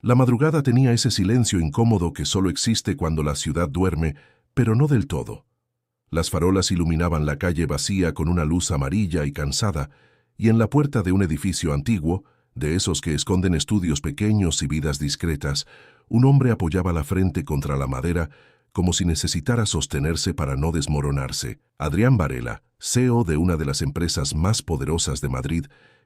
La madrugada tenía ese silencio incómodo que solo existe cuando la ciudad duerme, pero no del todo. Las farolas iluminaban la calle vacía con una luz amarilla y cansada, y en la puerta de un edificio antiguo, de esos que esconden estudios pequeños y vidas discretas, un hombre apoyaba la frente contra la madera como si necesitara sostenerse para no desmoronarse. Adrián Varela, CEO de una de las empresas más poderosas de Madrid,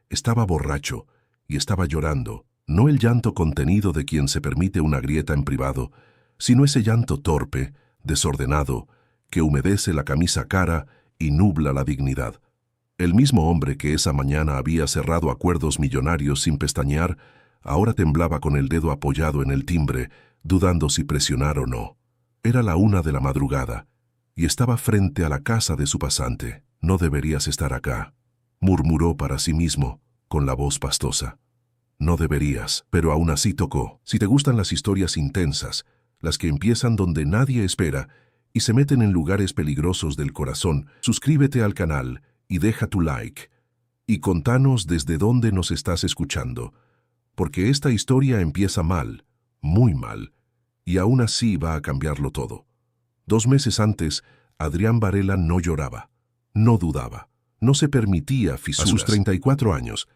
estaba borracho y estaba llorando. No el llanto contenido de quien se permite una grieta en privado, sino ese llanto torpe, desordenado, que humedece la camisa cara y nubla la dignidad. El mismo hombre que esa mañana había cerrado acuerdos millonarios sin pestañear, ahora temblaba con el dedo apoyado en el timbre, dudando si presionar o no. Era la 1 de la madrugada, y estaba frente a la casa de su pasante. «No deberías estar acá», murmuró para sí mismo, con la voz pastosa. «No deberías», pero aún así tocó. Si te gustan las historias intensas, las que empiezan donde nadie espera y se meten en lugares peligrosos del corazón, suscríbete al canal y deja tu like. Y contanos desde dónde nos estás escuchando, porque esta historia empieza mal, muy mal, y aún así va a cambiarlo todo. 2 meses antes, Adrián Varela no lloraba, no dudaba, no se permitía fisuras. A sus 34 años,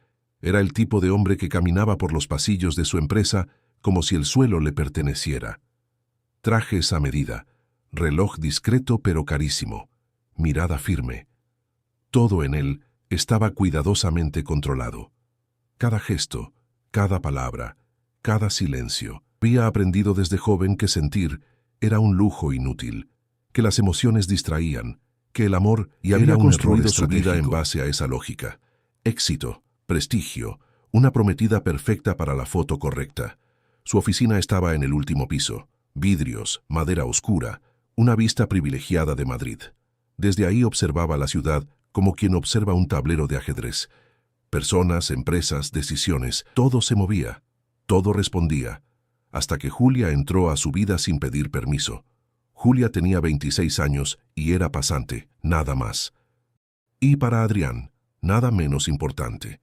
era el tipo de hombre que caminaba por los pasillos de su empresa como si el suelo le perteneciera. Trajes a medida, reloj discreto pero carísimo, mirada firme. Todo en él estaba cuidadosamente controlado. Cada gesto, cada palabra, cada silencio. Había aprendido desde joven que sentir era un lujo inútil, que las emociones distraían, que el amor y había construido su vida en base a esa lógica. Éxito, prestigio, una prometida perfecta para la foto correcta. Su oficina estaba en el último piso, vidrios, madera oscura, una vista privilegiada de Madrid. Desde ahí observaba la ciudad como quien observa un tablero de ajedrez. Personas, empresas, decisiones, todo se movía, todo respondía, hasta que Julia entró a su vida sin pedir permiso. Julia tenía 26 años y era pasante, nada más. Y para Adrián, nada menos importante.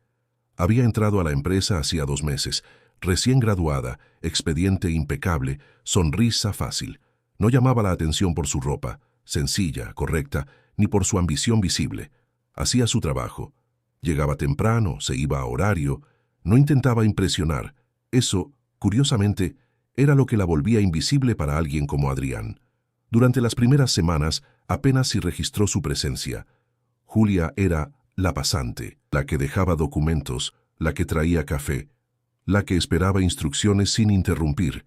Había entrado a la empresa hacía 2 meses, recién graduada, expediente impecable, sonrisa fácil. No llamaba la atención por su ropa, sencilla, correcta, ni por su ambición visible. Hacía su trabajo. Llegaba temprano, se iba a horario, no intentaba impresionar. Eso, curiosamente, era lo que la volvía invisible para alguien como Adrián. Durante las primeras semanas apenas si registró su presencia. Julia era la pasante, la que dejaba documentos, la que traía café, la que esperaba instrucciones sin interrumpir.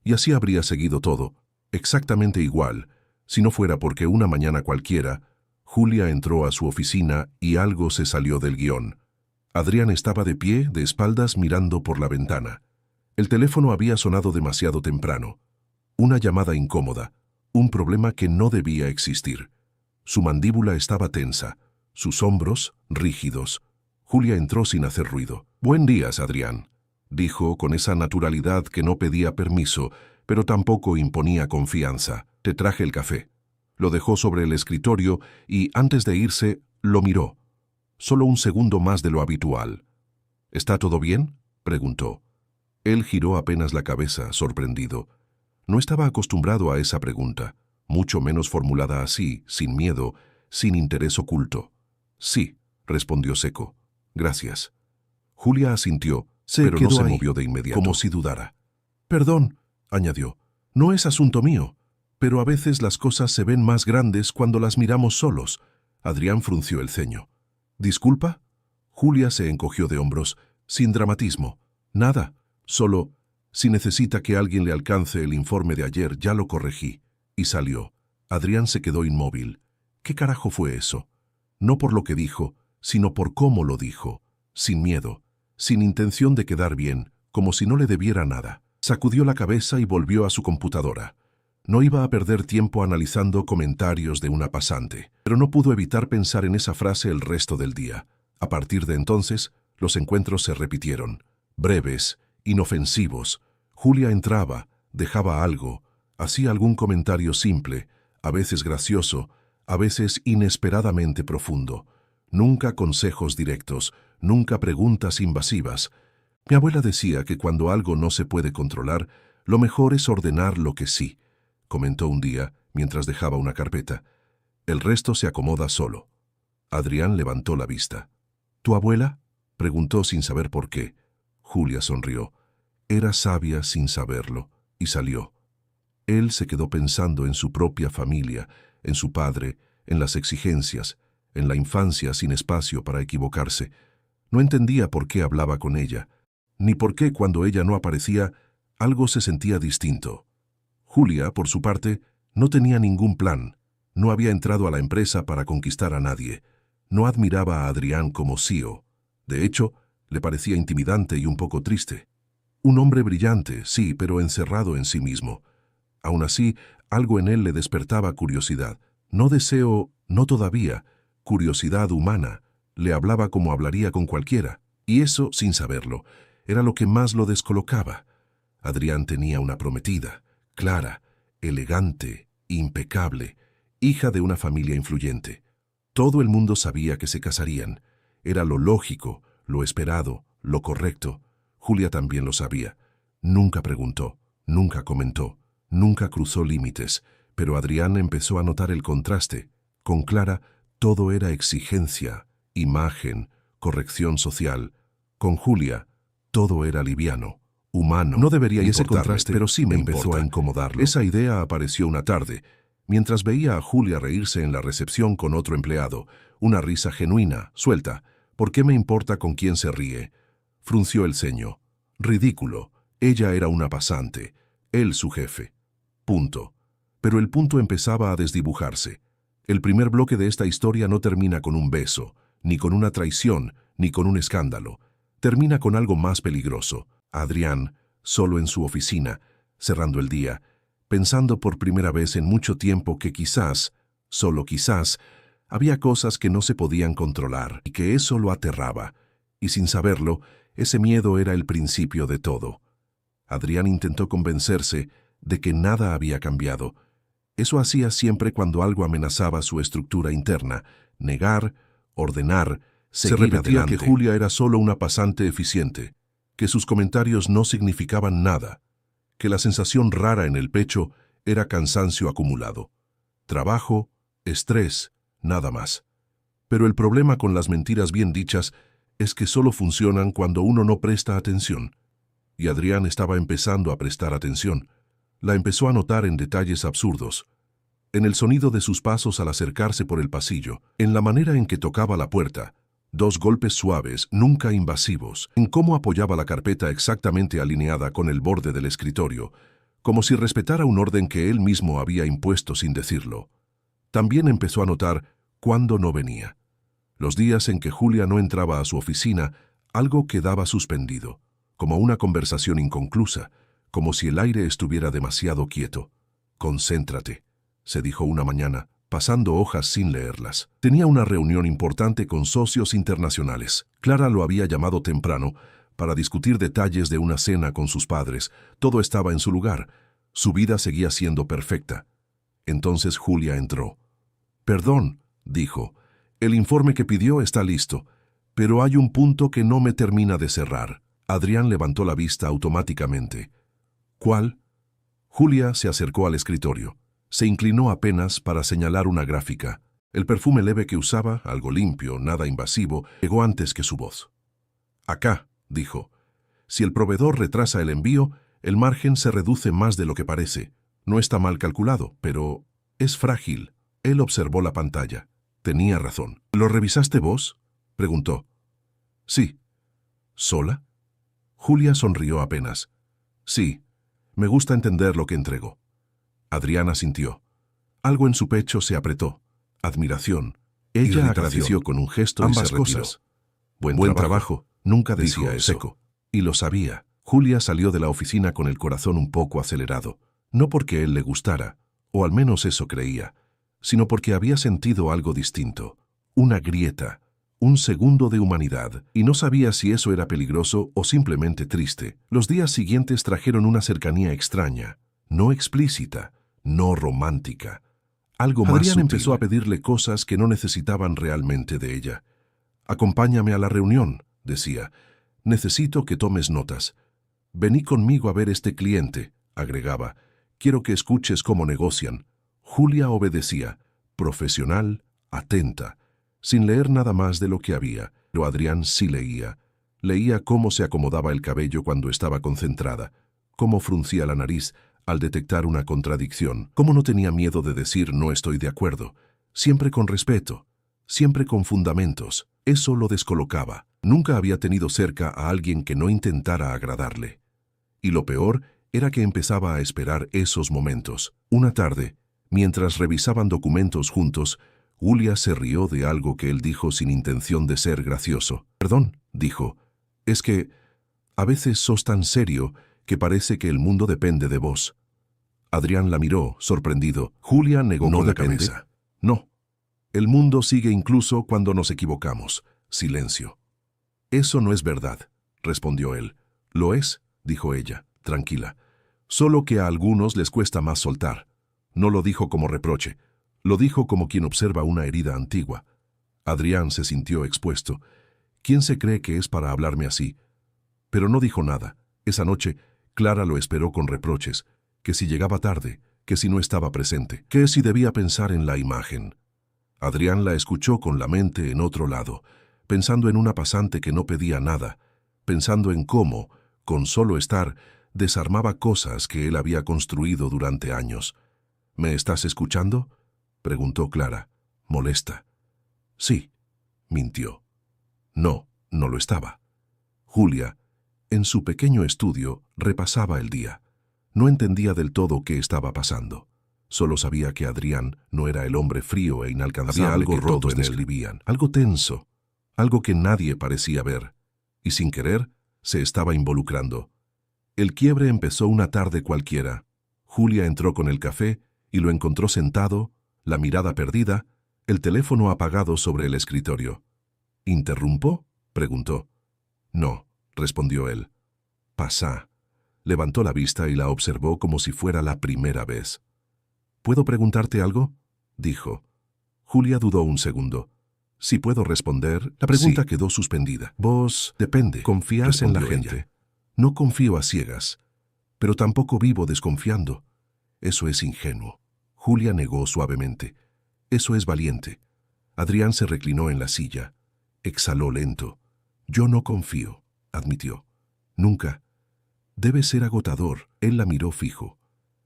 Y así habría seguido todo, exactamente igual, si no fuera porque una mañana cualquiera, Julia entró a su oficina y algo se salió del guión. Adrián estaba de pie, de espaldas, mirando por la ventana. El teléfono había sonado demasiado temprano. Una llamada incómoda, un problema que no debía existir. Su mandíbula estaba tensa, sus hombros rígidos. Julia entró sin hacer ruido. «Buen día, Adrián», dijo con esa naturalidad que no pedía permiso, pero tampoco imponía confianza. «Te traje el café». Lo dejó sobre el escritorio y, antes de irse, lo miró. Solo un segundo más de lo habitual. «¿Está todo bien?», preguntó. Él giró apenas la cabeza, sorprendido. No estaba acostumbrado a esa pregunta, mucho menos formulada así, sin miedo, sin interés oculto. «Sí», respondió seco. «Gracias». Julia asintió, pero no se movió de inmediato, como si dudara. «Perdón», añadió, «no es asunto mío, pero a veces las cosas se ven más grandes cuando las miramos solos». Adrián frunció el ceño. «¿Disculpa?». Julia se encogió de hombros, sin dramatismo. «Nada, solo, si necesita que alguien le alcance el informe de ayer, ya lo corregí». Y salió. Adrián se quedó inmóvil. ¿Qué carajo fue eso? No por lo que dijo, sino por cómo lo dijo. Sin miedo, sin intención de quedar bien, como si no le debiera nada. Sacudió la cabeza y volvió a su computadora. No iba a perder tiempo analizando comentarios de una pasante, pero no pudo evitar pensar en esa frase el resto del día. A partir de entonces, los encuentros se repitieron. Breves, inofensivos. Julia entraba, dejaba algo, hacía algún comentario simple, a veces gracioso, a veces inesperadamente profundo. Nunca consejos directos, nunca preguntas invasivas. Mi abuela decía que cuando algo no se puede controlar, lo mejor es ordenar lo que sí, comentó un día mientras dejaba una carpeta. El resto se acomoda solo. Adrián levantó la vista. ¿Tu abuela?, preguntó sin saber por qué. Julia sonrió. Era sabia sin saberlo, y salió. Él se quedó pensando en su propia familia, en su padre, en las exigencias, en la infancia sin espacio para equivocarse. No entendía por qué hablaba con ella, ni por qué cuando ella no aparecía, algo se sentía distinto. Julia, por su parte, no tenía ningún plan. No había entrado a la empresa para conquistar a nadie. No admiraba a Adrián como CEO. De hecho, le parecía intimidante y un poco triste. Un hombre brillante, sí, pero encerrado en sí mismo. Aún así, algo en él le despertaba curiosidad. No deseo, no todavía, curiosidad humana. Le hablaba como hablaría con cualquiera, y eso, sin saberlo, era lo que más lo descolocaba. Adrián tenía una prometida, clara, elegante, impecable, hija de una familia influyente. Todo el mundo sabía que se casarían. Era lo lógico, lo esperado, lo correcto. Julia también lo sabía. Nunca preguntó, nunca comentó, nunca cruzó límites, pero Adrián empezó a notar el contraste. Con Clara, todo era exigencia, imagen, corrección social. Con Julia, todo era liviano, humano. No debería importarle, ese contraste, pero sí me empezó a incomodarlo. Esa idea apareció una tarde, mientras veía a Julia reírse en la recepción con otro empleado, una risa genuina, suelta. ¿Por qué me importa con quién se ríe? Frunció el ceño. Ridículo. Ella era una pasante, él su jefe. Punto. Pero el punto empezaba a desdibujarse. El primer bloque de esta historia no termina con un beso, ni con una traición, ni con un escándalo. Termina con algo más peligroso. Adrián, solo en su oficina, cerrando el día, pensando por primera vez en mucho tiempo que quizás, solo quizás, había cosas que no se podían controlar y que eso lo aterraba. Y sin saberlo, ese miedo era el principio de todo. Adrián intentó convencerse de que nada había cambiado. Eso hacía siempre cuando algo amenazaba su estructura interna. Negar, ordenar, seguir adelante. Se repetía que Julia era solo una pasante eficiente, que sus comentarios no significaban nada, que la sensación rara en el pecho era cansancio acumulado. Trabajo, estrés, nada más. Pero el problema con las mentiras bien dichas es que solo funcionan cuando uno no presta atención. Y Adrián estaba empezando a prestar atención. La empezó a notar en detalles absurdos, en el sonido de sus pasos al acercarse por el pasillo, en la manera en que tocaba la puerta, 2 golpes suaves, nunca invasivos, en cómo apoyaba la carpeta exactamente alineada con el borde del escritorio, como si respetara un orden que él mismo había impuesto sin decirlo. También empezó a notar cuándo no venía. Los días en que Julia no entraba a su oficina, algo quedaba suspendido, como una conversación inconclusa, como si el aire estuviera demasiado quieto. «Concéntrate», se dijo una mañana, pasando hojas sin leerlas. Tenía una reunión importante con socios internacionales. Clara lo había llamado temprano para discutir detalles de una cena con sus padres. Todo estaba en su lugar. Su vida seguía siendo perfecta. Entonces Julia entró. «Perdón», dijo, «el informe que pidió está listo, pero hay un punto que no me termina de cerrar». Adrián levantó la vista automáticamente. «¿Cuál?». Julia se acercó al escritorio. Se inclinó apenas para señalar una gráfica. El perfume leve que usaba, algo limpio, nada invasivo, llegó antes que su voz. «Acá», dijo. «Si el proveedor retrasa el envío, el margen se reduce más de lo que parece. No está mal calculado, pero es frágil». Él observó la pantalla. Tenía razón. «¿Lo revisaste vos?», preguntó. «Sí». «¿Sola?». Julia sonrió apenas. «Sí, me gusta entender lo que entrego». Adriana sintió. Algo en su pecho se apretó. Admiración. Ella agradeció con un gesto y se retiró. Ambas cosas. Buen trabajo. Nunca decía eso. Seco. Y lo sabía. Julia salió de la oficina con el corazón un poco acelerado. No porque él le gustara, o al menos eso creía, sino porque había sentido algo distinto. Una grieta. Un segundo de humanidad, y no sabía si eso era peligroso o simplemente triste. Los días siguientes trajeron una cercanía extraña, no explícita, no romántica. Algo más sutil. Empezó a pedirle cosas que no necesitaban realmente de ella. «Acompáñame a la reunión», decía, Necesito que tomes notas. Vení conmigo a ver este cliente, agregaba. Quiero que escuches cómo negocian. Julia obedecía, profesional, atenta, sin leer nada más de lo que había. Pero Adrián sí leía. Leía cómo se acomodaba el cabello cuando estaba concentrada, cómo fruncía la nariz al detectar una contradicción, cómo no tenía miedo de decir no estoy de acuerdo, siempre con respeto, siempre con fundamentos. Eso lo descolocaba. Nunca había tenido cerca a alguien que no intentara agradarle. Y lo peor era que empezaba a esperar esos momentos. Una tarde, mientras revisaban documentos juntos, Julia se rió de algo que él dijo sin intención de ser gracioso. Perdón, dijo, es que a veces sos tan serio que parece que el mundo depende de vos. Adrián la miró, sorprendido. Julia negó con la cabeza. No, el mundo sigue incluso cuando nos equivocamos. Silencio. Eso no es verdad, respondió él. Lo es, dijo ella, tranquila. Solo que a algunos les cuesta más soltar. No lo dijo como reproche. Lo dijo como quien observa una herida antigua. Adrián se sintió expuesto. ¿Quién se cree que es para hablarme así? Pero no dijo nada. Esa noche, Clara lo esperó con reproches, que si llegaba tarde, que si no estaba presente, que si debía pensar en la imagen. Adrián la escuchó con la mente en otro lado, pensando en una pasante que no pedía nada, pensando en cómo, con solo estar, desarmaba cosas que él había construido durante años. ¿Me estás escuchando?, preguntó Clara, molesta. Sí, mintió. No, no lo estaba. Julia, en su pequeño estudio, repasaba el día. No entendía del todo qué estaba pasando. Solo sabía que Adrián no era el hombre frío e inalcanzable. Había algo roto en él, algo tenso, algo que nadie parecía ver, y sin querer se estaba involucrando. El quiebre empezó una tarde cualquiera. Julia entró con el café y lo encontró sentado, la mirada perdida, el teléfono apagado sobre el escritorio. ¿Interrumpo?, preguntó. No, respondió él. Pasá. Levantó la vista y la observó como si fuera la primera vez. ¿Puedo preguntarte algo?, dijo. Julia dudó un segundo. Si puedo responder, la pregunta quedó suspendida. Vos, depende, confías en la gente. Ella. No confío a ciegas, pero tampoco vivo desconfiando. Eso es ingenuo. Julia negó suavemente. Eso es valiente. Adrián se reclinó en la silla. Exhaló lento. Yo no confío, admitió. Nunca. Debe ser agotador. Él la miró fijo.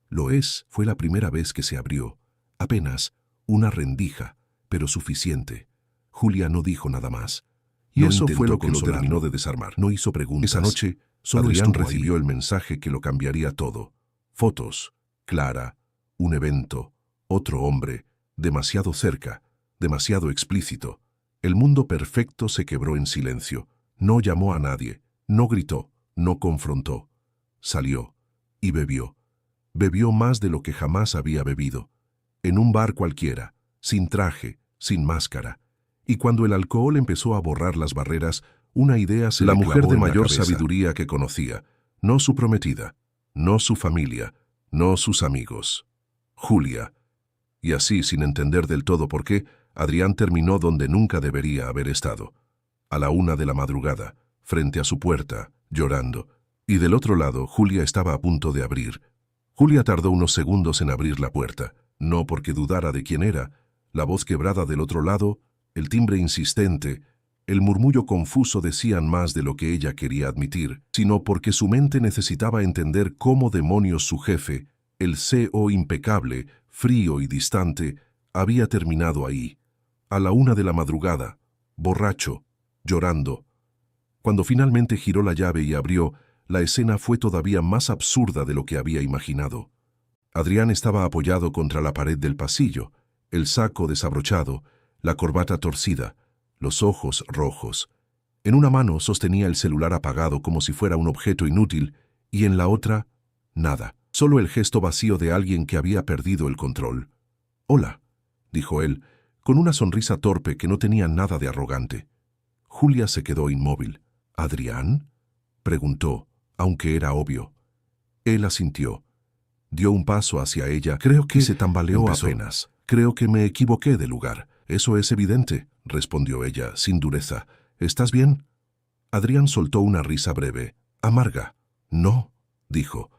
Lo es, fue la primera vez que se abrió. Apenas una rendija, pero suficiente. Julia no dijo nada más. Y no eso fue lo que lo terminó de desarmar. No hizo preguntas. Esa noche, solo Adrián recibió el mensaje que lo cambiaría todo. Fotos, Clara, un evento, otro hombre, demasiado cerca, demasiado explícito. El mundo perfecto se quebró en silencio. No llamó a nadie, no gritó, no confrontó. Salió y bebió. Bebió más de lo que jamás había bebido. En un bar cualquiera, sin traje, sin máscara. Y cuando el alcohol empezó a borrar las barreras, una idea se le clavó en la cabeza. La mujer de mayor sabiduría que conocía, no su prometida, no su familia, no sus amigos. Julia. Y así, sin entender del todo por qué, Adrián terminó donde nunca debería haber estado. A la 1 de la madrugada, frente a su puerta, llorando. Y del otro lado, Julia estaba a punto de abrir. Julia tardó unos segundos en abrir la puerta, no porque dudara de quién era. La voz quebrada del otro lado, el timbre insistente, el murmullo confuso decían más de lo que ella quería admitir, sino porque su mente necesitaba entender cómo demonios su jefe, el CEO impecable, frío y distante, había terminado ahí, a la 1 de la madrugada, borracho, llorando. Cuando finalmente giró la llave y abrió, la escena fue todavía más absurda de lo que había imaginado. Adrián estaba apoyado contra la pared del pasillo, el saco desabrochado, la corbata torcida, los ojos rojos. En una mano sostenía el celular apagado como si fuera un objeto inútil, y en la otra, nada. Solo el gesto vacío de alguien que había perdido el control. «Hola», dijo él, con una sonrisa torpe que no tenía nada de arrogante. Julia se quedó inmóvil. «¿Adrián?», preguntó, aunque era obvio. Él asintió. Dio un paso hacia ella. «Creo que…» se tambaleó apenas. «Creo que me equivoqué de lugar». «Eso es evidente», respondió ella, sin dureza. «¿Estás bien?». Adrián soltó una risa breve, amarga. No, dijo.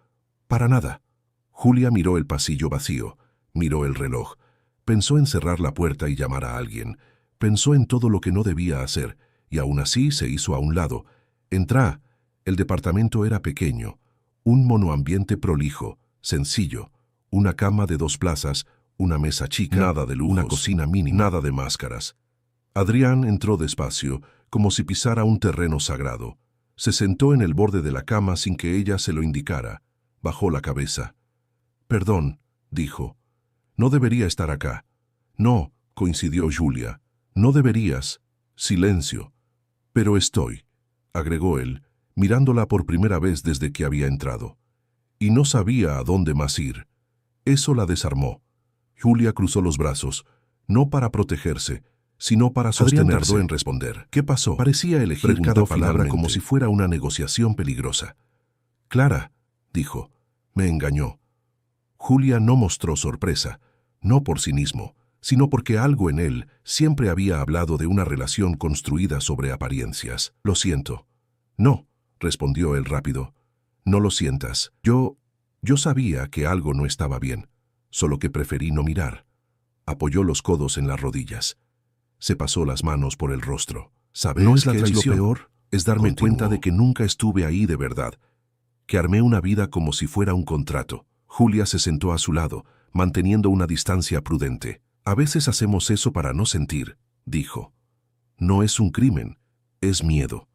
Para nada. Julia miró el pasillo vacío, miró el reloj. Pensó en cerrar la puerta y llamar a alguien. Pensó en todo lo que no debía hacer, y aún así se hizo a un lado. Entrá. El departamento era pequeño, un monoambiente prolijo, sencillo, una cama de 2 plazas, una mesa chica, nada de lujos, una cocina mínima, nada de máscaras. Adrián entró despacio, como si pisara un terreno sagrado. Se sentó en el borde de la cama sin que ella se lo indicara. Bajó la cabeza. Perdón, dijo. No debería estar acá. No, coincidió Julia. No deberías. Silencio. Pero estoy, agregó él, mirándola por primera vez desde que había entrado. Y no sabía a dónde más ir. Eso la desarmó. Julia cruzó los brazos, no para protegerse, sino para sostenerse. Adrián tardó en responder. ¿Qué pasó? Parecía elegir cada palabra como si fuera una negociación peligrosa. Clara, dijo, me engañó. Julia no mostró sorpresa, no por cinismo, sino porque algo en él siempre había hablado de una relación construida sobre apariencias. Lo siento. No, respondió él rápido. No lo sientas. Yo sabía que algo no estaba bien, solo que preferí no mirar. Apoyó los codos en las rodillas. Se pasó las manos por el rostro. ¿Sabes ¿No es la qué es lo traición? peor? Es darme cuenta de que nunca estuve ahí de verdad, que armé una vida como si fuera un contrato. Julia se sentó a su lado, manteniendo una distancia prudente. A veces hacemos eso para no sentir, dijo. No es un crimen, es miedo.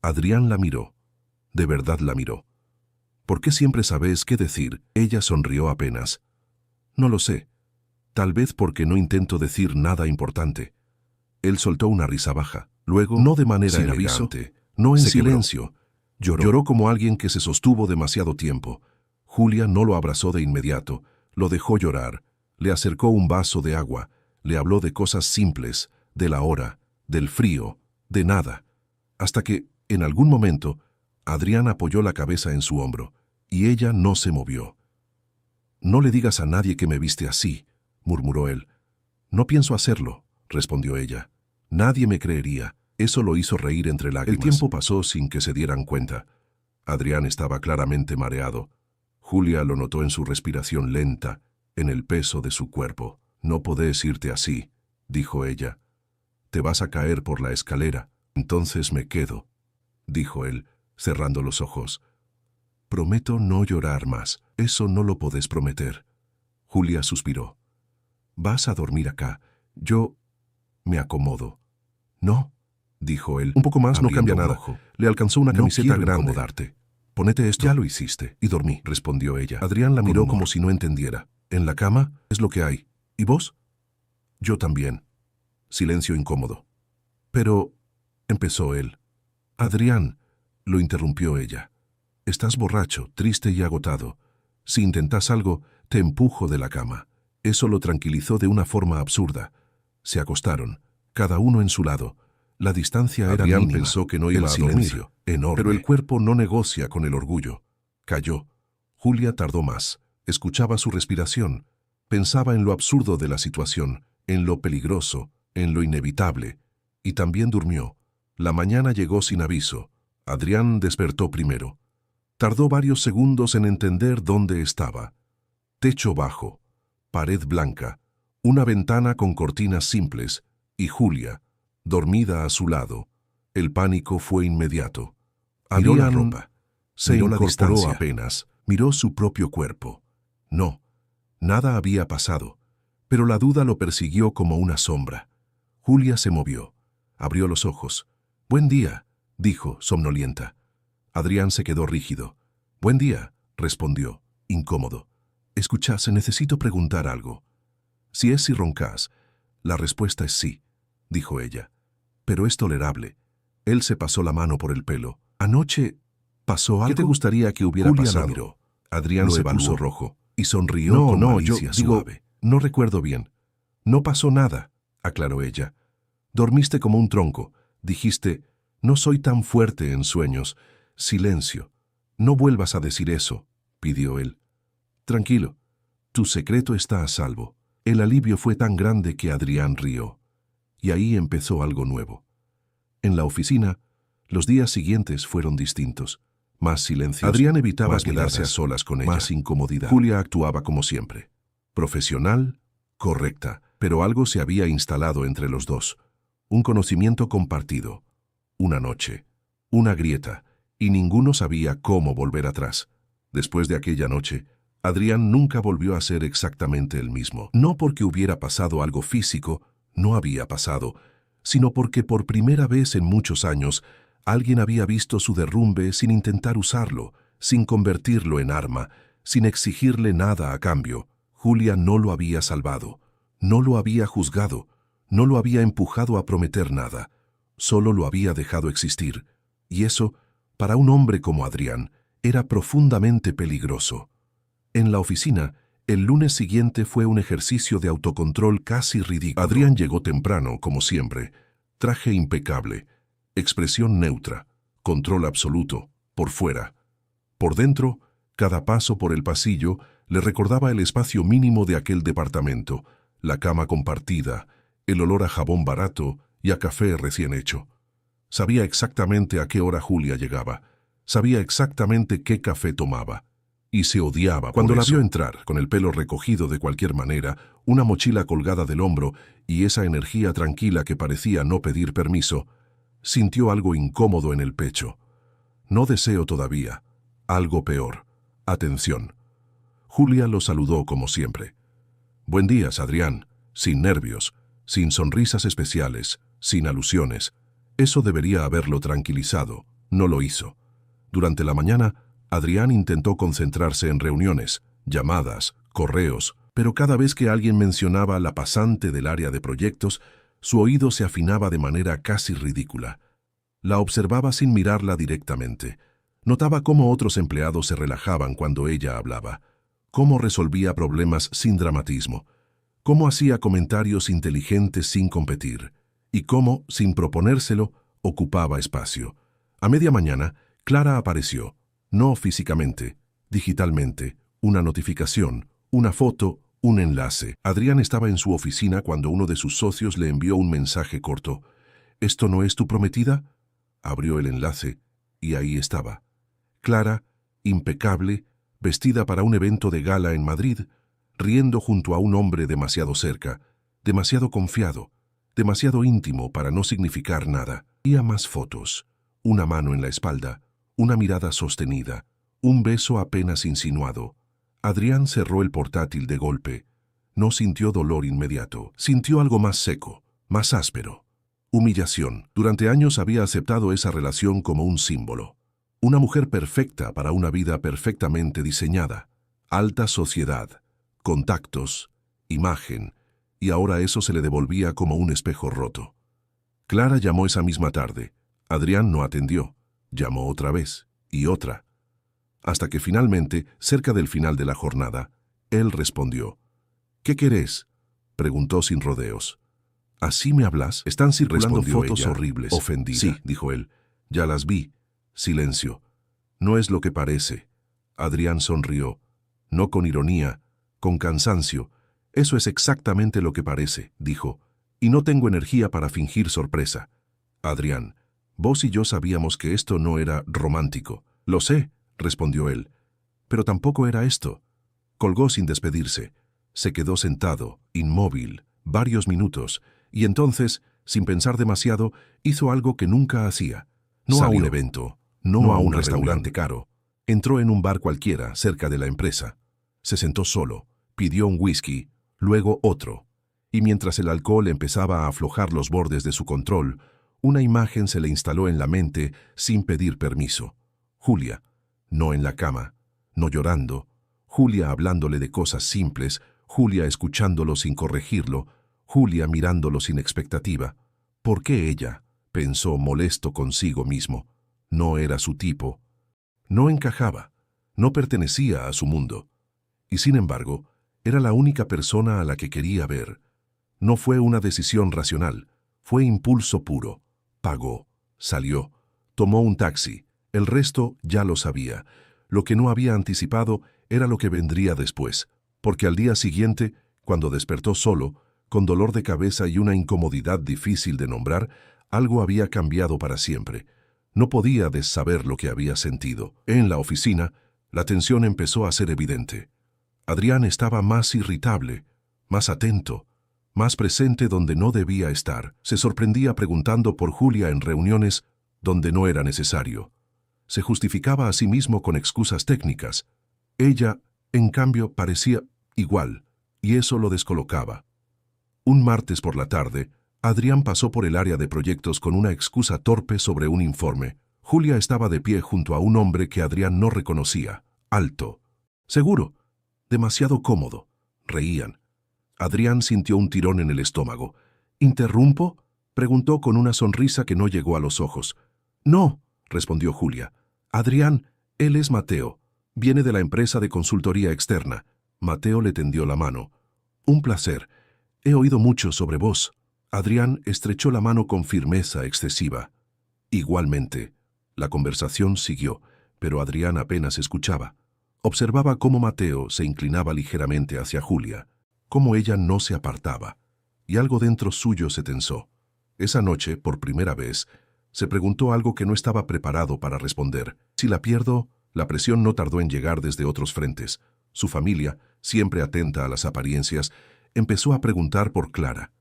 Adrián la miró. De verdad la miró. ¿Por qué siempre sabes qué decir? Ella sonrió apenas. No lo sé. Tal vez porque no intento decir nada importante. Él soltó una risa baja. Luego, no de manera sin elegante, aviso, no en se quebró. silencio. Lloró como alguien que se sostuvo demasiado tiempo. Julia no lo abrazó de inmediato, lo dejó llorar, le acercó un vaso de agua, le habló de cosas simples, de la hora, del frío, de nada. Hasta que, en algún momento, Adrián apoyó la cabeza en su hombro, y ella no se movió. No le digas a nadie que me viste así, murmuró él. No pienso hacerlo, respondió ella. Nadie me creería. Eso lo hizo reír entre lágrimas. El tiempo pasó sin que se dieran cuenta. Adrián estaba claramente mareado. Julia lo notó en su respiración lenta, en el peso de su cuerpo. No podés irte así, dijo ella. Te vas a caer por la escalera. Entonces me quedo, dijo él, cerrando los ojos. Prometo no llorar más. Eso no lo podés prometer. Julia suspiró. Vas a dormir acá. Yo me acomodo. No, dijo él. Un poco más no cambia nada. Le alcanzó una camiseta grande. Incomodarte. Ponete esto. Ya lo hiciste. Y dormí, respondió ella. Adrián la miró como si no entendiera. En la cama es lo que hay. ¿Y vos? Yo también. Silencio incómodo. Pero, empezó él. Adrián, lo interrumpió ella. Estás borracho, triste y agotado. Si intentás algo, te empujo de la cama. Eso lo tranquilizó de una forma absurda. Se acostaron, cada uno en su lado. La distancia era mínima. Pensó que no iba a dormir, enorme. Pero el cuerpo no negocia con el orgullo. Calló. Julia tardó más. Escuchaba su respiración. Pensaba en lo absurdo de la situación, en lo peligroso, en lo inevitable. Y también durmió. La mañana llegó sin aviso. Adrián despertó primero. Tardó varios segundos en entender dónde estaba. Techo bajo, pared blanca, una ventana con cortinas simples, y Julia, dormida a su lado. El pánico fue inmediato. Miró la ropa. Se incorporó apenas. Miró su propio cuerpo. No, nada había pasado, pero la duda lo persiguió como una sombra. Julia se movió. Abrió los ojos. «Buen día», dijo, somnolienta. Adrián se quedó rígido. «Buen día», respondió, incómodo. «Escuchás, necesito preguntar algo». «Si es si roncás». «La respuesta es sí», dijo ella. «Pero es tolerable». Él se pasó la mano por el pelo. «Anoche pasó algo». «¿Qué te gustaría que hubiera pasado?» Lo miró. Adrián se puso rojo y sonrió con malicia suave. «No recuerdo bien». «No pasó nada», aclaró ella. «Dormiste como un tronco. Dijiste, no soy tan fuerte en sueños». «Silencio. No vuelvas a decir eso», pidió él. «Tranquilo. Tu secreto está a salvo». El alivio fue tan grande que Adrián rió. Y ahí empezó algo nuevo. En la oficina, Los días siguientes fueron distintos. Más silencio. Adrián evitaba quedarse a solas con ella. Más incomodidad. Julia actuaba como siempre. Profesional, correcta, pero algo se había instalado entre los dos. Un conocimiento compartido. Una noche. Una grieta. Y ninguno sabía cómo volver atrás. Después de aquella noche, Adrián nunca volvió a ser exactamente el mismo. No porque hubiera pasado algo físico, no había pasado, sino porque por primera vez en muchos años, alguien había visto su derrumbe sin intentar usarlo, sin convertirlo en arma, sin exigirle nada a cambio. Julia no lo había salvado, no lo había juzgado, no lo había empujado a prometer nada, solo lo había dejado existir. Y eso, para un hombre como Adrián, era profundamente peligroso. En la oficina, el lunes siguiente fue un ejercicio de autocontrol casi ridículo. Adrián llegó temprano, como siempre, traje impecable, expresión neutra, control absoluto, por fuera. Por dentro, cada paso por el pasillo le recordaba el espacio mínimo de aquel departamento, la cama compartida, el olor a jabón barato y a café recién hecho. Sabía exactamente a qué hora Julia llegaba, sabía exactamente qué café tomaba, y se odiaba. Cuando la vio entrar, con el pelo recogido de cualquier manera, una mochila colgada del hombro y esa energía tranquila que parecía no pedir permiso, sintió algo incómodo en el pecho. No deseo todavía. Algo peor. Atención. Julia lo saludó como siempre. Buen día, Adrián. Sin nervios, sin sonrisas especiales, sin alusiones. Eso debería haberlo tranquilizado. No lo hizo. Durante la mañana, Adrián intentó concentrarse en reuniones, llamadas, correos, pero cada vez que alguien mencionaba la pasante del área de proyectos, su oído se afinaba de manera casi ridícula. La observaba sin mirarla directamente. Notaba cómo otros empleados se relajaban cuando ella hablaba, cómo resolvía problemas sin dramatismo, cómo hacía comentarios inteligentes sin competir, y cómo, sin proponérselo, ocupaba espacio. A media mañana, Clara apareció, no físicamente, digitalmente, una notificación, una foto, un enlace. Adrián estaba en su oficina cuando uno de sus socios le envió un mensaje corto. ¿Esto no es tu prometida? Abrió el enlace y ahí estaba. Clara, impecable, vestida para un evento de gala en Madrid, riendo junto a un hombre demasiado cerca, demasiado confiado, demasiado íntimo para no significar nada. Había más fotos, una mano en la espalda, una mirada sostenida, un beso apenas insinuado. Adrián cerró el portátil de golpe. No sintió dolor inmediato, sintió algo más seco, más áspero. Humillación. Durante años había aceptado esa relación como un símbolo. Una mujer perfecta para una vida perfectamente diseñada. Alta sociedad, contactos, imagen, y ahora eso se le devolvía como un espejo roto. Clara llamó esa misma tarde. Adrián no atendió. Llamó otra vez, y otra. Hasta que finalmente, cerca del final de la jornada, él respondió. ¿Qué querés?, preguntó sin rodeos. ¿Así me hablas? Están circulando fotos horribles. Ofendida. Sí, dijo él. Ya las vi. Silencio. No es lo que parece. Adrián sonrió. No con ironía, con cansancio. Eso es exactamente lo que parece, dijo. Y no tengo energía para fingir sorpresa. Adrián, vos y yo sabíamos que esto no era romántico. Lo sé, respondió él. Pero tampoco era esto. Colgó sin despedirse. Se quedó sentado, inmóvil, varios minutos, y entonces, sin pensar demasiado, hizo algo que nunca hacía. No a un evento, no a un restaurante caro. Entró en un bar cualquiera, cerca de la empresa. Se sentó solo, pidió un whisky, luego otro. Y mientras el alcohol empezaba a aflojar los bordes de su control, una imagen se le instaló en la mente sin pedir permiso. Julia, no en la cama, no llorando. Julia hablándole de cosas simples, Julia escuchándolo sin corregirlo, Julia mirándolo sin expectativa. ¿Por qué ella?, pensó molesto consigo mismo. No era su tipo. No encajaba, no pertenecía a su mundo. Y sin embargo, era la única persona a la que quería ver. No fue una decisión racional, fue impulso puro. Pagó, salió, tomó un taxi. El resto ya lo sabía. Lo que no había anticipado era lo que vendría después, porque al día siguiente, cuando despertó solo, con dolor de cabeza y una incomodidad difícil de nombrar, algo había cambiado para siempre. No podía saber lo que había sentido. En la oficina, la tensión empezó a ser evidente. Adrián estaba más irritable, más atento, más presente donde no debía estar. Se sorprendía preguntando por Julia en reuniones donde no era necesario. Se justificaba a sí mismo con excusas técnicas. Ella, en cambio, parecía igual, y eso lo descolocaba. Un martes por la tarde, Adrián pasó por el área de proyectos con una excusa torpe sobre un informe. Julia estaba de pie junto a un hombre que Adrián no reconocía, alto, seguro, demasiado cómodo. Reían. Adrián sintió un tirón en el estómago. ¿Interrumpo?, preguntó con una sonrisa que no llegó a los ojos. No, respondió Julia. Adrián, él es Mateo. Viene de la empresa de consultoría externa. Mateo le tendió la mano. Un placer. He oído mucho sobre vos. Adrián estrechó la mano con firmeza excesiva. Igualmente. La conversación siguió, pero Adrián apenas escuchaba. Observaba cómo Mateo se inclinaba ligeramente hacia Julia, cómo ella no se apartaba, y algo dentro suyo se tensó. Esa noche, por primera vez, se preguntó algo que no estaba preparado para responder. Si la pierdo, la presión no tardó en llegar desde otros frentes. Su familia, siempre atenta a las apariencias, empezó a preguntar por Clara,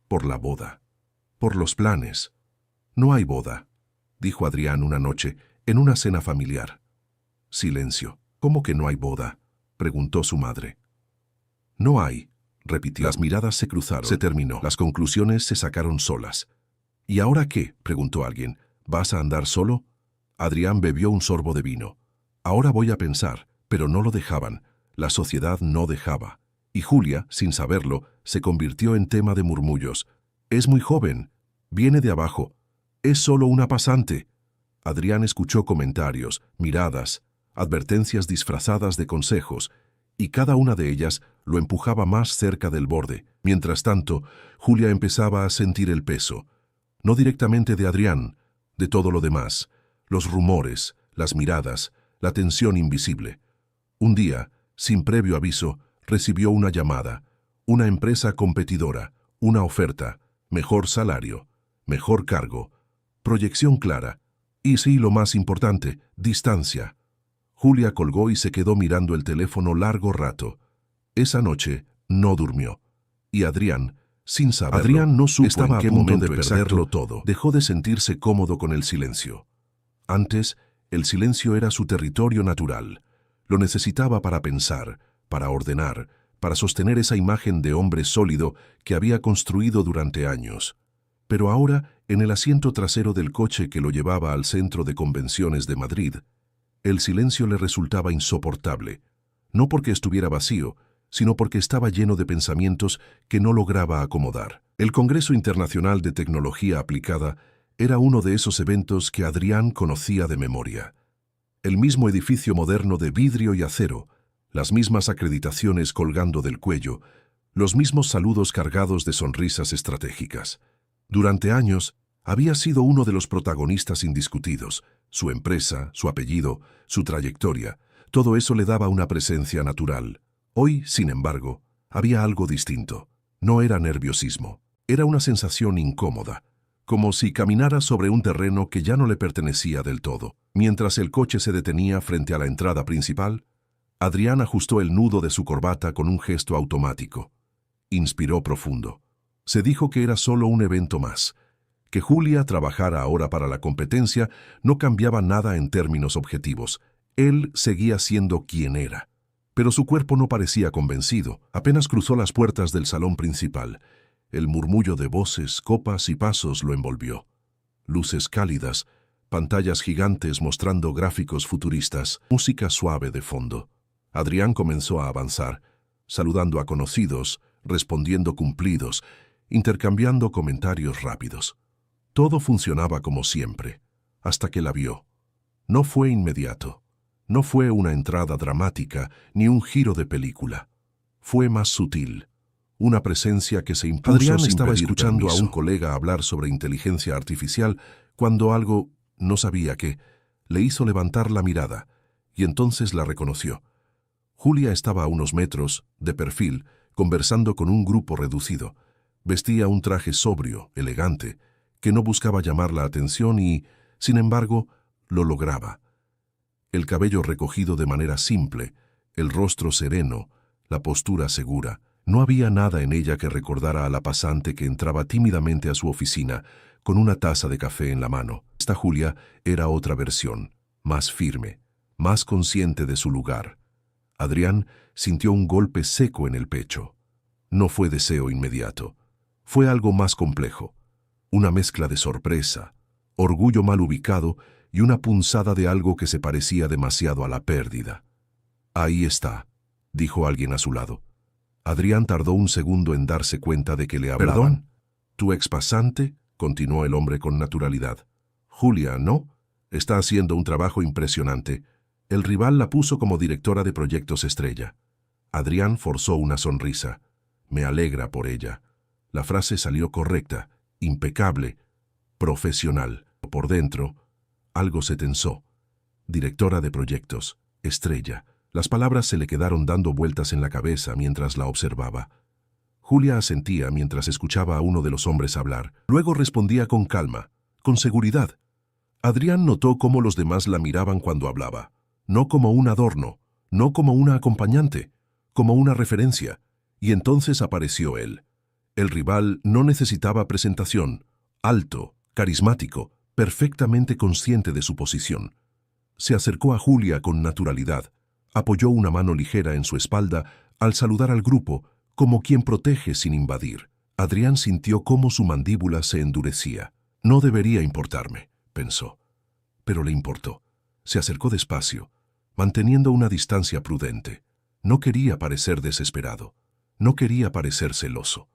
por la boda, por los planes. No hay boda, dijo Adrián una noche, en una cena familiar. Silencio. ¿Cómo que no hay boda?, preguntó su madre. No hay, repitió. Las miradas se cruzaron. Se terminó. Las conclusiones se sacaron solas. ¿Y ahora qué?, preguntó alguien. ¿Vas a andar solo? Adrián bebió un sorbo de vino. Ahora voy a pensar, pero no lo dejaban. La sociedad no dejaba. Y Julia, sin saberlo, se convirtió en tema de murmullos. Es muy joven. Viene de abajo. Es solo una pasante. Adrián escuchó comentarios, miradas, advertencias disfrazadas de consejos, y cada una de ellas lo empujaba más cerca del borde. Mientras tanto, Julia empezaba a sentir el peso, no directamente de Adrián, de todo lo demás, los rumores, las miradas, la tensión invisible. Un día, sin previo aviso, recibió una llamada, una empresa competidora, una oferta, mejor salario, mejor cargo, proyección clara, y sí, lo más importante, distancia. Julia colgó y se quedó mirando el teléfono largo rato. Esa noche no durmió. Y Adrián, sin saberlo, Adrián no supo estaba en qué momento de perderlo todo. Dejó de sentirse cómodo con el silencio. Antes, el silencio era su territorio natural. Lo necesitaba para pensar, para ordenar, para sostener esa imagen de hombre sólido que había construido durante años. Pero ahora, en el asiento trasero del coche que lo llevaba al Centro de Convenciones de Madrid, el silencio le resultaba insoportable, no porque estuviera vacío, sino porque estaba lleno de pensamientos que no lograba acomodar. El Congreso Internacional de Tecnología Aplicada era uno de esos eventos que Adrián conocía de memoria. El mismo edificio moderno de vidrio y acero, las mismas acreditaciones colgando del cuello, los mismos saludos cargados de sonrisas estratégicas. Durante años, había sido uno de los protagonistas indiscutidos. Su empresa, su apellido, su trayectoria, todo eso le daba una presencia natural. Hoy, sin embargo, había algo distinto. No era nerviosismo, era una sensación incómoda, como si caminara sobre un terreno que ya no le pertenecía del todo. Mientras el coche se detenía frente a la entrada principal, Adrián ajustó el nudo de su corbata con un gesto automático. Inspiró profundo. Se dijo que era solo un evento más. Que Julia trabajara ahora para la competencia no cambiaba nada en términos objetivos. Él seguía siendo quien era. Pero su cuerpo no parecía convencido. Apenas cruzó las puertas del salón principal. El murmullo de voces, copas y pasos lo envolvió. Luces cálidas, pantallas gigantes mostrando gráficos futuristas, música suave de fondo. Adrián comenzó a avanzar, saludando a conocidos, respondiendo cumplidos, intercambiando comentarios rápidos. Todo funcionaba como siempre, hasta que la vio. No fue inmediato. No fue una entrada dramática ni un giro de película. Fue más sutil. Una presencia que se impuso. Adrián estaba escuchando a un colega hablar sobre inteligencia artificial cuando algo, no sabía qué, le hizo levantar la mirada, y entonces la reconoció. Julia estaba a unos metros, de perfil, conversando con un grupo reducido. Vestía un traje sobrio, elegante, que no buscaba llamar la atención y, Sin embargo, lo lograba. El cabello recogido de manera simple, el rostro sereno, la postura segura. No había nada en ella que recordara a la pasante que entraba tímidamente a su oficina con una taza de café en la mano. Esta Julia era otra versión, más firme, más consciente de su lugar. Adrián sintió un golpe seco en el pecho. No fue deseo inmediato. Fue algo más complejo. Una mezcla de sorpresa, orgullo mal ubicado y una punzada de algo que se parecía demasiado a la pérdida. «Ahí está», dijo alguien a su lado. Adrián tardó un segundo en darse cuenta de que le hablaban. «¿Perdón? ¿Tu expasante?», continuó el hombre con naturalidad. «Julia, ¿no? Está haciendo un trabajo impresionante. El rival la puso como directora de proyectos estrella». Adrián forzó una sonrisa. «Me alegra por ella». La frase salió correcta, impecable, profesional. Por dentro, algo se tensó. Directora de proyectos, estrella. Las palabras se le quedaron dando vueltas en la cabeza mientras la observaba. Julia asentía mientras escuchaba a uno de los hombres hablar. Luego respondía con calma, con seguridad. Adrián notó cómo los demás la miraban cuando hablaba. No como un adorno, no como una acompañante, como una referencia. Y entonces apareció él. El rival no necesitaba presentación. Alto, carismático, perfectamente consciente de su posición. Se acercó a Julia con naturalidad. Apoyó una mano ligera en su espalda al saludar al grupo, como quien protege sin invadir. Adrián sintió cómo su mandíbula se endurecía. «No debería importarme», pensó. Pero le importó. Se acercó despacio, manteniendo una distancia prudente. No quería parecer desesperado. No quería parecer celoso.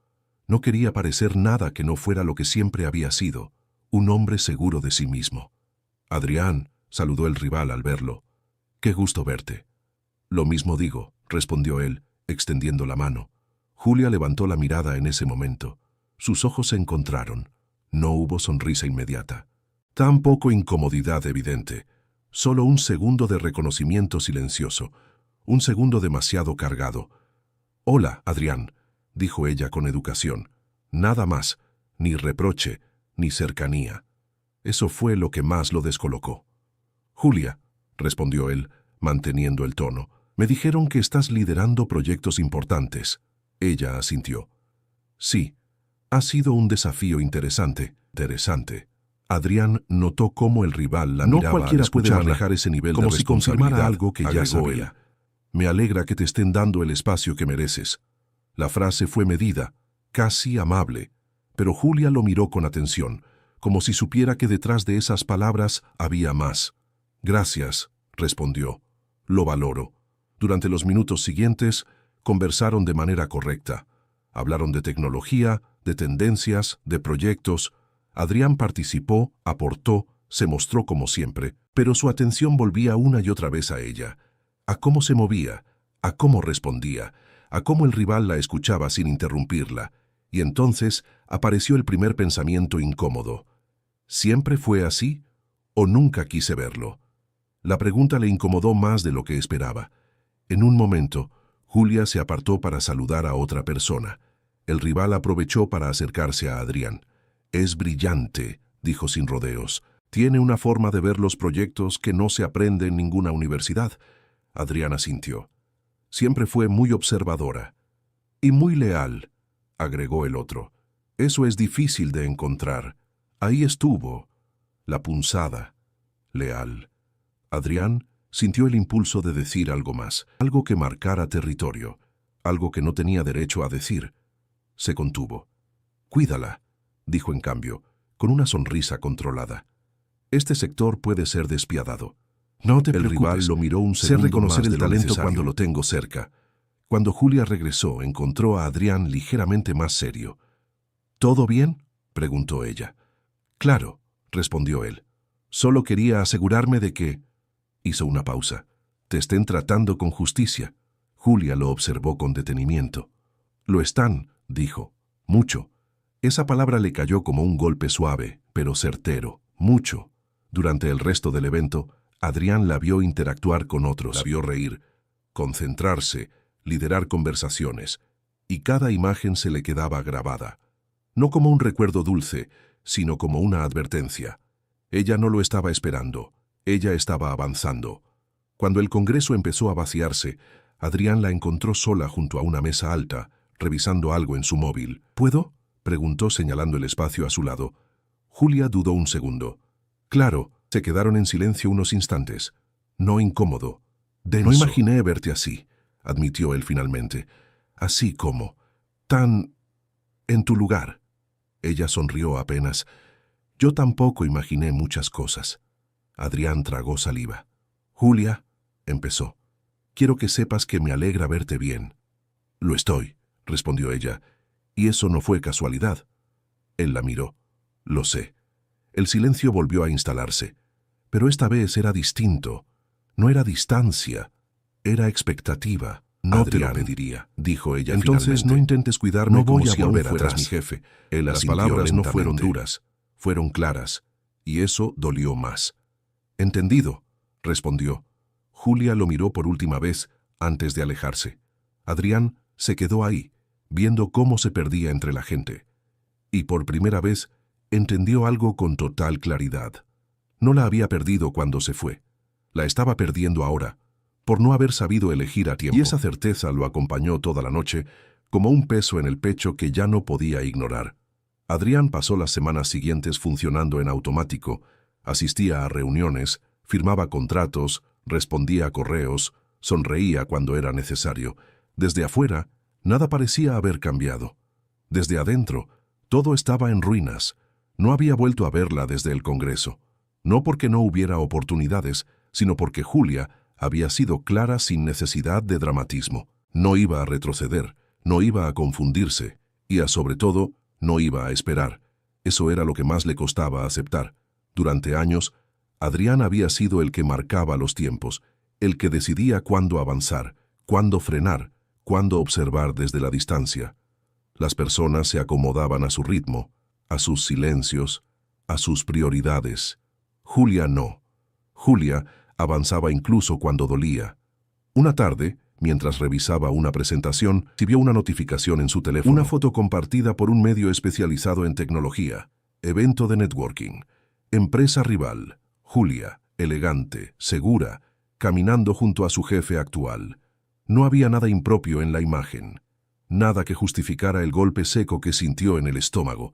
No quería parecer nada que no fuera lo que siempre había sido, un hombre seguro de sí mismo. «Adrián», saludó el rival al verlo. «Qué gusto verte». «Lo mismo digo», respondió él, extendiendo la mano. Julia levantó la mirada en ese momento. Sus ojos se encontraron. No hubo sonrisa inmediata. Tampoco incomodidad evidente. Solo un segundo de reconocimiento silencioso. Un segundo demasiado cargado. «Hola, Adrián», dijo ella con educación. Nada más, ni reproche, ni cercanía. Eso fue lo que más lo descolocó. «Julia», respondió él, manteniendo el tono, «me dijeron que estás liderando proyectos importantes». Ella asintió. «Sí, ha sido un desafío interesante». Adrián notó cómo el rival la miraba. No cualquiera puede manejar ese nivel de responsabilidad, como si confirmara algo que ya sabía. «Me alegra que te estén dando el espacio que mereces». La frase fue medida, casi amable, pero Julia lo miró con atención, como si supiera que detrás de esas palabras había más. «Gracias», respondió. «Lo valoro». Durante los minutos siguientes, conversaron de manera correcta. Hablaron de tecnología, de tendencias, de proyectos. Adrián participó, aportó, se mostró como siempre, pero su atención volvía una y otra vez a ella, a cómo se movía, a cómo respondía, a cómo el rival la escuchaba sin interrumpirla. Y entonces apareció el primer pensamiento incómodo. ¿Siempre fue así o nunca quise verlo? La pregunta le incomodó más de lo que esperaba. En un momento, Julia se apartó para saludar a otra persona. El rival aprovechó para acercarse a Adrián. «Es brillante», dijo sin rodeos. «Tiene una forma de ver los proyectos que no se aprende en ninguna universidad». Adrián asintió. «Siempre fue muy observadora». «Y muy leal», agregó el otro. «Eso es difícil de encontrar. Ahí estuvo. La punzada. Leal». Adrián sintió el impulso de decir algo más, algo que marcara territorio, algo que no tenía derecho a decir. Se contuvo. «Cuídala», dijo en cambio, con una sonrisa controlada. «Este sector puede ser despiadado». «No te preocupes». El rival lo miró un segundo. «Sé reconocer el talento cuando lo tengo cerca». Cuando Julia regresó, encontró a Adrián ligeramente más serio. «¿Todo bien?», preguntó ella. «Claro», respondió él. «Solo quería asegurarme de que…». Hizo una pausa. «Te estén tratando con justicia». Julia lo observó con detenimiento. «Lo están», dijo. «Mucho». Esa palabra le cayó como un golpe suave, pero certero. Mucho. Durante el resto del evento, Adrián la vio interactuar con otros, la vio reír, concentrarse, liderar conversaciones, y cada imagen se le quedaba grabada. No como un recuerdo dulce, sino como una advertencia. Ella no lo estaba esperando. Ella estaba avanzando. Cuando el Congreso empezó a vaciarse, Adrián la encontró sola junto a una mesa alta, revisando algo en su móvil. «¿Puedo?», preguntó señalando el espacio a su lado. Julia dudó un segundo. «Claro». Se quedaron en silencio unos instantes. No incómodo. «Denso. No imaginé verte así», admitió él finalmente. «Así como. Tan... en tu lugar». Ella sonrió apenas. «Yo tampoco imaginé muchas cosas». Adrián tragó saliva. «Julia», empezó, «quiero que sepas que me alegra verte bien». «Lo estoy», respondió ella, «y eso no fue casualidad». Él la miró. «Lo sé». El silencio volvió a instalarse. Pero esta vez era distinto. No era distancia, era expectativa. «No Adrián, te lo pediría», dijo ella. «entonces finalmente. no intentes cuidarme No como voy a si aún volver atrás, fueras mi jefe. Las Palabras no fueron lentamente. duras, fueron claras, y eso dolió más. «Entendido», respondió. Julia lo miró por última vez antes de alejarse. Adrián se quedó ahí, viendo cómo se perdía entre la gente. Y por primera vez entendió algo con total claridad. No la había perdido cuando se fue. La estaba perdiendo ahora, por no haber sabido elegir a tiempo. Y esa certeza lo acompañó toda la noche, como un peso en el pecho que ya no podía ignorar. Adrián pasó las semanas siguientes funcionando en automático, asistía a reuniones, firmaba contratos, respondía a correos, sonreía cuando era necesario. Desde afuera, nada parecía haber cambiado. Desde adentro, todo estaba en ruinas. No había vuelto a verla desde el Congreso. No porque no hubiera oportunidades, sino porque Julia había sido clara sin necesidad de dramatismo. No iba a retroceder, no iba a confundirse, y sobre todo, no iba a esperar. Eso era lo que más le costaba aceptar. Durante años, Adrián había sido el que marcaba los tiempos, el que decidía cuándo avanzar, cuándo frenar, cuándo observar desde la distancia. Las personas se acomodaban a su ritmo, a sus silencios, a sus prioridades. Julia no. Julia avanzaba incluso cuando dolía. Una tarde, mientras revisaba una presentación, recibió una notificación en su teléfono. Una foto compartida por un medio especializado en tecnología. Evento de networking. Empresa rival. Julia, elegante, segura, caminando junto a su jefe actual. No había nada impropio en la imagen. Nada que justificara el golpe seco que sintió en el estómago.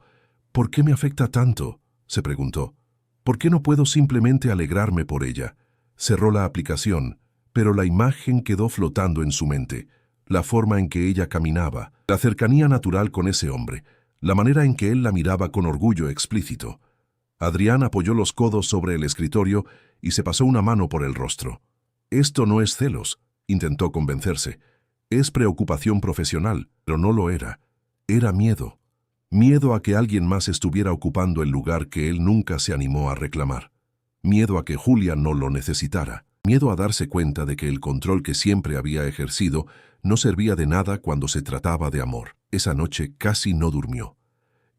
«¿Por qué me afecta tanto?», se preguntó. «¿Por qué no puedo simplemente alegrarme por ella?». Cerró la aplicación, pero la imagen quedó flotando en su mente. La forma en que ella caminaba, la cercanía natural con ese hombre, la manera en que él la miraba con orgullo explícito. Adrián apoyó los codos sobre el escritorio y se pasó una mano por el rostro. «Esto no es celos», intentó convencerse. «Es preocupación profesional», pero no lo era. Era miedo. Miedo a que alguien más estuviera ocupando el lugar que él nunca se animó a reclamar. Miedo a que Julia no lo necesitara. Miedo a darse cuenta de que el control que siempre había ejercido no servía de nada cuando se trataba de amor. Esa noche casi no durmió.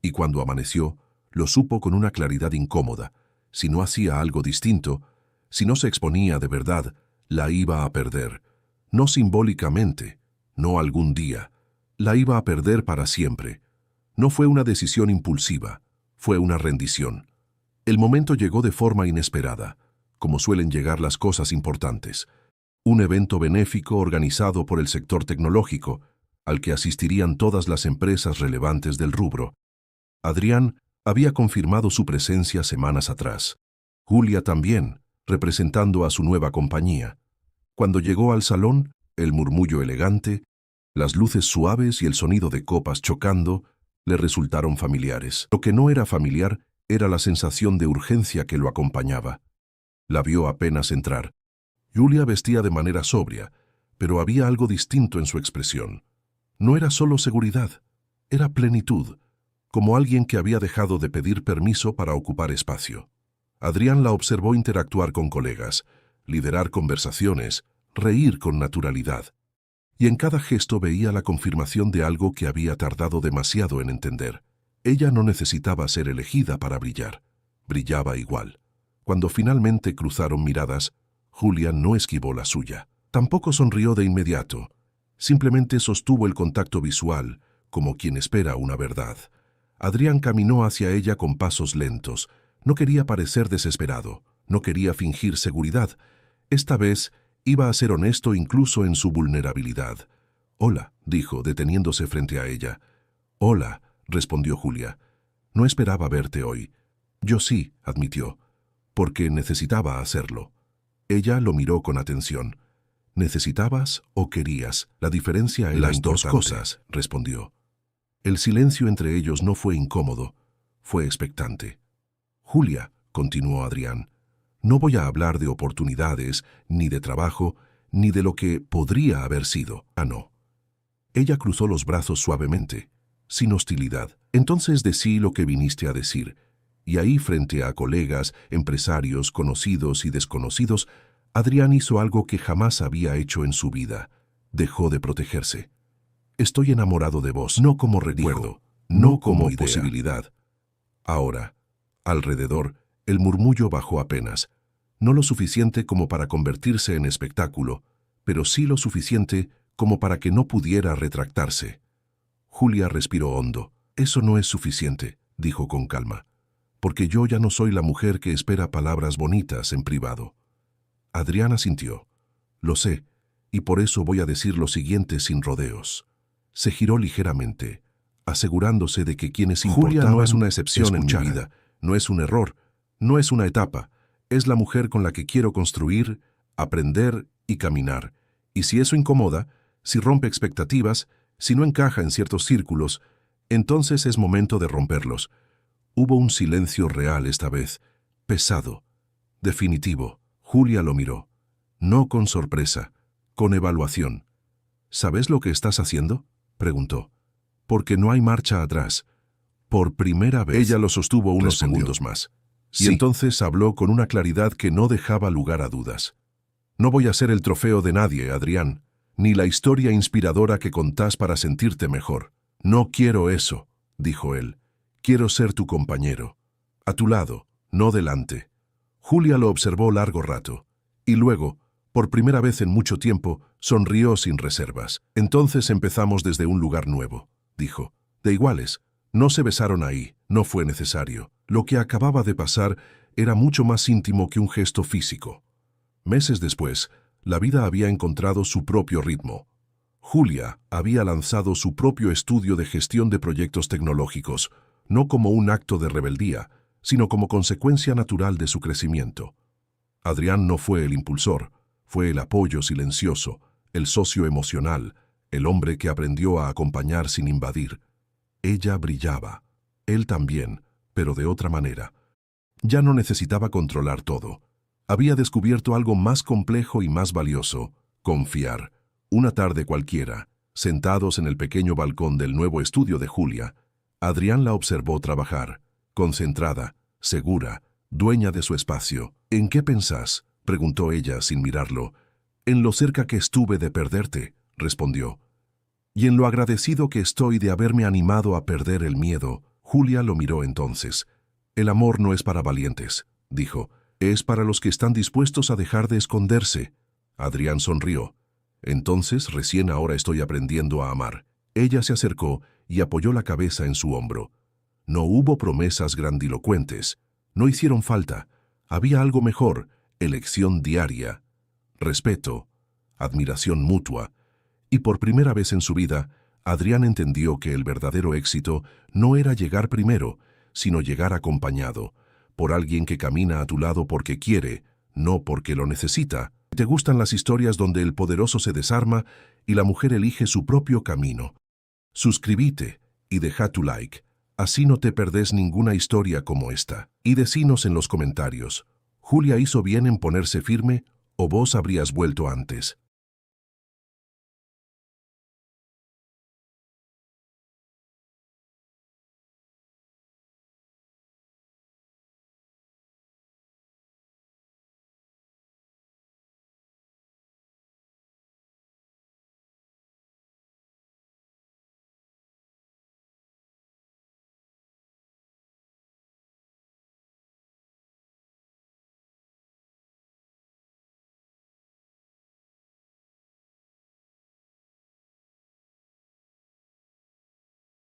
Y cuando amaneció, lo supo con una claridad incómoda. Si no hacía algo distinto, si no se exponía de verdad, la iba a perder. No simbólicamente, no algún día. La iba a perder para siempre. No fue una decisión impulsiva, fue una rendición. El momento llegó de forma inesperada, como suelen llegar las cosas importantes. Un evento benéfico organizado por el sector tecnológico, al que asistirían todas las empresas relevantes del rubro. Adrián había confirmado su presencia semanas atrás. Julia también, representando a su nueva compañía. Cuando llegó al salón, el murmullo elegante, las luces suaves y el sonido de copas chocando, le resultaron familiares. Lo que no era familiar era la sensación de urgencia que lo acompañaba. La vio apenas entrar. Julia vestía de manera sobria, pero había algo distinto en su expresión. No era solo seguridad, era plenitud, como alguien que había dejado de pedir permiso para ocupar espacio. Adrián la observó interactuar con colegas, liderar conversaciones, reír con naturalidad. Y en cada gesto veía la confirmación de algo que había tardado demasiado en entender. Ella no necesitaba ser elegida para brillar. Brillaba igual. Cuando finalmente cruzaron miradas, Julia no esquivó la suya. Tampoco sonrió de inmediato. Simplemente sostuvo el contacto visual, como quien espera una verdad. Adrián caminó hacia ella con pasos lentos, No quería parecer desesperado, no quería fingir seguridad. Esta vez iba a ser honesto incluso en su vulnerabilidad. «Hola», dijo, deteniéndose frente a ella. «Hola», respondió Julia. «No esperaba verte hoy». «Yo sí», admitió, «porque necesitaba hacerlo». Ella lo miró con atención. «¿Necesitabas o querías? La diferencia era las dos cosas», respondió. El silencio entre ellos no fue incómodo, fue expectante. «Julia», continuó Adrián, «no voy a hablar de oportunidades, ni de trabajo, ni de lo que podría haber sido. Ah, no». Ella cruzó los brazos suavemente, sin hostilidad. «Entonces decí lo que viniste a decir». Y ahí, frente a colegas, empresarios, conocidos y desconocidos, Adrián hizo algo que jamás había hecho en su vida. Dejó de protegerse. «Estoy enamorado de vos, no como recuerdo, no como posibilidad». Ahora, alrededor, el murmullo bajó apenas. No lo suficiente como para convertirse en espectáculo, pero sí lo suficiente como para que no pudiera retractarse. Julia respiró hondo. «Eso no es suficiente», dijo con calma, «porque yo ya no soy la mujer que espera palabras bonitas en privado». Adrián asintió. «Lo sé, y por eso voy a decir lo siguiente sin rodeos». Se giró ligeramente, asegurándose de que quienes importaban Julia no es una excepción en mi vida, no es un error, no es una etapa, es la mujer con la que quiero construir, aprender y caminar. Y si eso incomoda, si rompe expectativas, si no encaja en ciertos círculos, entonces es momento de romperlos. Hubo un silencio real esta vez, pesado, definitivo. Julia lo miró, no con sorpresa, con evaluación. «¿Sabes lo que estás haciendo?», preguntó. «Porque no hay marcha atrás». Por primera vez. Ella lo sostuvo unos segundos más. Sí. Y entonces habló con una claridad que no dejaba lugar a dudas. «No voy a ser el trofeo de nadie, Adrián, ni la historia inspiradora que contás para sentirte mejor. No quiero eso», dijo él. «Quiero ser tu compañero. A tu lado, no delante». Julia lo observó largo rato, y luego, por primera vez en mucho tiempo, sonrió sin reservas. «Entonces empezamos desde un lugar nuevo», dijo. «De iguales. No se besaron ahí, no fue necesario. Lo que acababa de pasar era mucho más íntimo que un gesto físico». Meses después, la vida había encontrado su propio ritmo. Julia había lanzado su propio estudio de gestión de proyectos tecnológicos, no como un acto de rebeldía, sino como consecuencia natural de su crecimiento. Adrián no fue el impulsor, fue el apoyo silencioso, el socio emocional, el hombre que aprendió a acompañar sin invadir. Ella brillaba, él también, pero de otra manera. Ya no necesitaba controlar todo. Había descubierto algo más complejo y más valioso: confiar. Una tarde cualquiera, sentados en el pequeño balcón del nuevo estudio de Julia, Adrián la observó trabajar, concentrada, segura, dueña de su espacio. «¿En qué pensás?», preguntó ella sin mirarlo. «En lo cerca que estuve de perderte», respondió. «Y en lo agradecido que estoy de haberme animado a perder el miedo». Julia lo miró entonces. «El amor no es para valientes», dijo. «Es para los que están dispuestos a dejar de esconderse». Adrián sonrió. «Entonces, recién ahora estoy aprendiendo a amar». Ella se acercó y apoyó la cabeza en su hombro. No hubo promesas grandilocuentes. No hicieron falta. Había algo mejor: elección diaria, respeto, admiración mutua. Y por primera vez en su vida, Adrián entendió que el verdadero éxito no era llegar primero, sino llegar acompañado, por alguien que camina a tu lado porque quiere, no porque lo necesita. ¿Te gustan las historias donde el poderoso se desarma y la mujer elige su propio camino? Suscríbete y deja tu like. Así no te perdés ninguna historia como esta. Y decinos en los comentarios: ¿Julia hizo bien en ponerse firme o vos habrías vuelto antes?